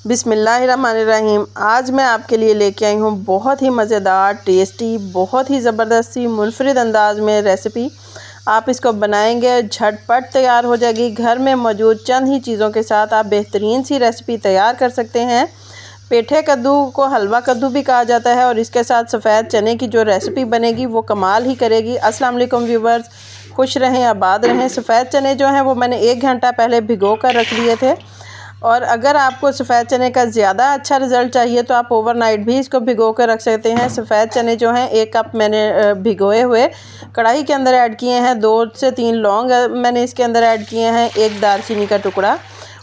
बिस्मिल्लाहिर्रहमानिर्रहीम। आज मैं आपके लिए लेके आई हूँ बहुत ही मज़ेदार, टेस्टी, बहुत ही ज़बरदस्त सी मुनफरिद अंदाज में रेसिपी। आप इसको बनाएंगे, झटपट तैयार हो जाएगी। घर में मौजूद चंद ही चीज़ों के साथ आप बेहतरीन सी रेसिपी तैयार कर सकते हैं। पेठे कद्दू को हलवा कद्दू भी कहा जाता है और इसके साथ सफ़ेद चने की जो रेसिपी बनेगी वो कमाल ही करेगी। अस्सलाम वालेकुम व्यूवर्स, खुश रहें, आबाद रहें। सफ़ेद चने जो हैं वो मैंने 1 घंटा पहले भिगो कर रख लिए थे और अगर आपको सफ़ेद चने का ज़्यादा अच्छा रिज़ल्ट चाहिए तो आप ओवरनाइट भी इसको भिगो कर रख सकते हैं। सफ़ेद चने जो हैं 1 कप मैंने भिगोए हुए कढ़ाई के अंदर ऐड किए हैं। 2 से 3 लौंग मैंने इसके अंदर ऐड किए हैं, 1 दालचीनी का टुकड़ा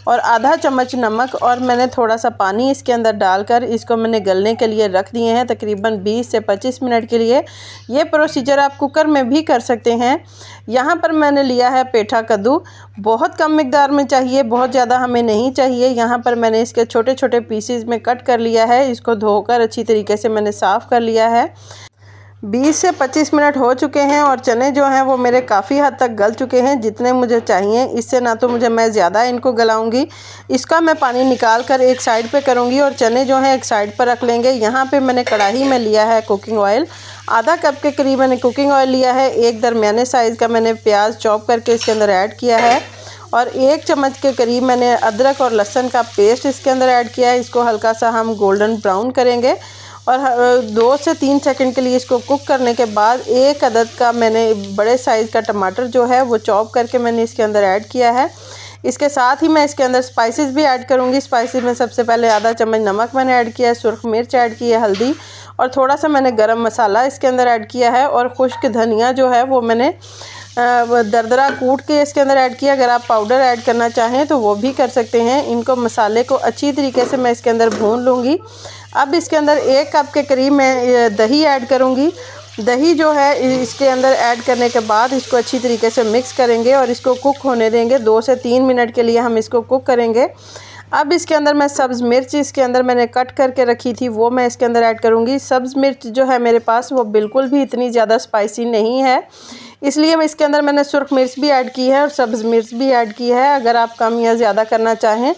और आधा चम्मच नमक और मैंने थोड़ा सा पानी इसके अंदर डालकर इसको मैंने गलने के लिए रख दिए हैं तकरीबन 20 से 25 मिनट के लिए। ये प्रोसीजर आप कुकर में भी कर सकते हैं। यहाँ पर मैंने लिया है पेठा कद्दू, बहुत कम मिकदार में चाहिए, बहुत ज़्यादा हमें नहीं चाहिए। यहाँ पर मैंने इसके छोटे छोटे पीसेस में कट कर लिया है। इसको धोकर अच्छी तरीके से मैंने साफ़ कर लिया है। 20 से 25 मिनट हो चुके हैं और चने जो हैं वो मेरे काफ़ी हद तक गल चुके हैं, जितने मुझे चाहिए। इससे ना तो मैं ज़्यादा इनको गलाऊंगी, इसका मैं पानी निकाल कर एक साइड पे करूंगी और चने जो हैं एक साइड पर रख लेंगे। यहाँ पे मैंने कढ़ाई में लिया है कुकिंग ऑयल, आधा कप के करीब मैंने कुकिंग ऑयल लिया है। 1 दरमियाने साइज़ का मैंने प्याज चॉप करके इसके अंदर ऐड किया है और 1 चम्मच के करीब मैंने अदरक और लहसुन का पेस्ट इसके अंदर ऐड किया है। इसको हल्का सा हम गोल्डन ब्राउन करेंगे और 2 से 3 सेकंड के लिए इसको कुक करने के बाद 1 अदद का मैंने बड़े साइज़ का टमाटर जो है वो चॉप करके मैंने इसके अंदर ऐड किया है। इसके साथ ही मैं इसके अंदर स्पाइसेस भी ऐड करूँगी। स्पाइसेस में सबसे पहले आधा चम्मच नमक मैंने ऐड किया है, सुर्ख मिर्च ऐड की है, हल्दी और थोड़ा सा मैंने गरम मसाला इसके अंदर ऐड किया है और खुश्क धनिया जो है वो मैंने दरदरा कूट के इसके अंदर ऐड किया। अगर आप पाउडर ऐड करना चाहें तो वो भी कर सकते हैं। इनको मसाले को अच्छी तरीके से मैं इसके अंदर भून लूँगी। अब इसके अंदर 1 कप के करीब मैं दही ऐड करूँगी। दही जो है इसके अंदर ऐड करने के बाद इसको अच्छी तरीके से मिक्स करेंगे और इसको कुक होने देंगे। 2 से 3 मिनट के लिए हम इसको कुक करेंगे। अब इसके अंदर मैं सब्ज़ मिर्च इसके अंदर मैंने कट करके रखी थी वो मैं इसके अंदर ऐड करूँगी। सब्ज़ मिर्च जो है मेरे पास वो बिल्कुल भी इतनी ज़्यादा स्पाइसी नहीं है, इसलिए मैं इसके अंदर मैंने सुर्ख मिर्च भी ऐड की है और सब्ज़ मिर्च भी ऐड की है। अगर आप कम या ज़्यादा करना चाहें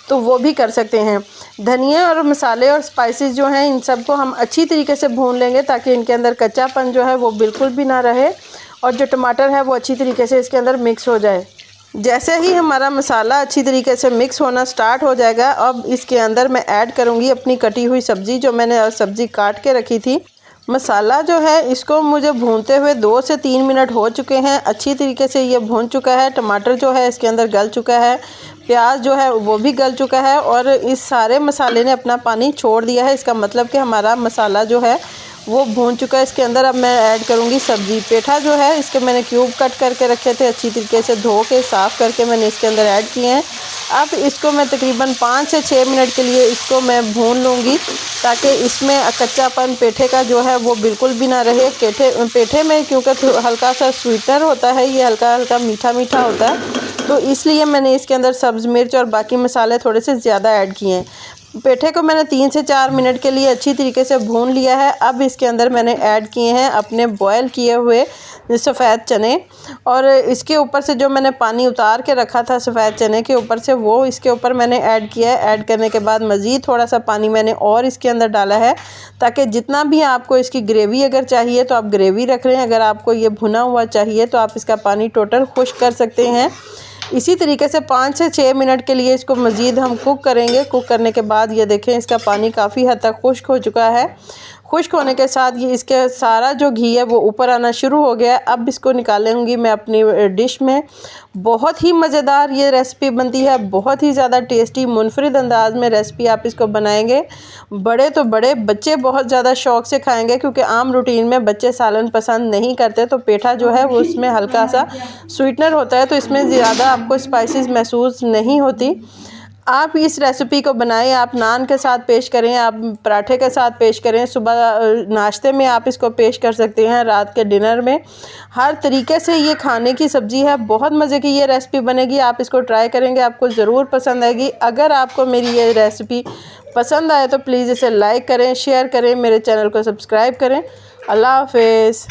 तो वो भी कर सकते हैं। धनिया और मसाले और स्पाइसेस जो हैं इन सबको हम अच्छी तरीके से भून लेंगे ताकि इनके अंदर कच्चापन जो है वो बिल्कुल भी ना रहे और जो टमाटर है वो अच्छी तरीके से इसके अंदर मिक्स हो जाए। जैसे ही हमारा मसाला अच्छी तरीके से मिक्स होना स्टार्ट हो जाएगा, अब इसके अंदर मैं ऐड करूँगी अपनी कटी हुई सब्ज़ी, जो मैंने सब्ज़ी काट के रखी थी। मसाला जो है इसको मुझे भूनते हुए 2 से 3 मिनट हो चुके हैं। अच्छी तरीके से ये भून चुका है। टमाटर जो है इसके अंदर गल चुका है, प्याज जो है वो भी गल चुका है और इस सारे मसाले ने अपना पानी छोड़ दिया है। इसका मतलब कि हमारा मसाला जो है वो भून चुका है। इसके अंदर अब मैं ऐड करूँगी सब्ज़ी। पेठा जो है इसके मैंने क्यूब कट करके रखे थे, अच्छी तरीके से धो के साफ़ करके मैंने इसके अंदर ऐड किए हैं। अब इसको मैं तकरीबन 5 से 6 मिनट के लिए इसको मैं भून लूँगी ताकि इसमें कच्चापन पेठे का जो है वो बिल्कुल भी ना रहे। पेठे में क्योंकि हल्का सा स्वीटनर होता है, ये हल्का हल्का मीठा मीठा होता है, तो इसलिए मैंने इसके अंदर सब्ज़ मिर्च और बाकी मसाले थोड़े से ज़्यादा ऐड किए हैं। पेठे को मैंने 3 से 4 मिनट के लिए अच्छी तरीके से भून लिया है। अब इसके अंदर मैंने ऐड किए हैं अपने बॉयल किए हुए सफ़ेद चने और इसके ऊपर से जो मैंने पानी उतार के रखा था सफ़ेद चने के ऊपर से वो इसके ऊपर मैंने ऐड किया है। ऐड करने के बाद मज़ीद थोड़ा सा पानी मैंने और इसके अंदर डाला है ताकि जितना भी आपको इसकी ग्रेवी अगर चाहिए तो आप ग्रेवी रख लें, अगर आपको ये भुना हुआ चाहिए तो आप इसका पानी टोटल खुश्क कर सकते हैं। इसी तरीके से 5 से 6 मिनट के लिए इसको मज़ीद हम कुक करेंगे। कुक करने के बाद ये देखें इसका पानी काफ़ी हद तक खुश्क हो चुका है। खुश्क होने के साथ ये इसके सारा जो घी है वो ऊपर आना शुरू हो गया है। अब इसको निकालूंगी मैं अपनी डिश में। बहुत ही मज़ेदार ये रेसिपी बनती है, बहुत ही ज़्यादा टेस्टी मुनफरिद अंदाज में रेसिपी आप इसको बनाएंगे। बड़े तो बड़े, बच्चे बहुत ज़्यादा शौक़ से खाएंगे क्योंकि आम रूटीन में बच्चे सालन पसंद नहीं करते, तो पेठा जो है वो उसमें हल्का सा स्वीटनर होता है तो इसमें ज़्यादा आपको स्पाइसेस महसूस नहीं होती। आप इस रेसिपी को बनाएं, आप नान के साथ पेश करें, आप पराठे के साथ पेश करें, सुबह नाश्ते में आप इसको पेश कर सकते हैं, रात के डिनर में, हर तरीके से ये खाने की सब्ज़ी है। बहुत मज़े की ये रेसिपी बनेगी, आप इसको ट्राई करेंगे, आपको ज़रूर पसंद आएगी। अगर आपको मेरी ये रेसिपी पसंद आए तो प्लीज़ इसे लाइक करें, शेयर करें, मेरे चैनल को सब्सक्राइब करें। अल्लाह हाफ़िज़।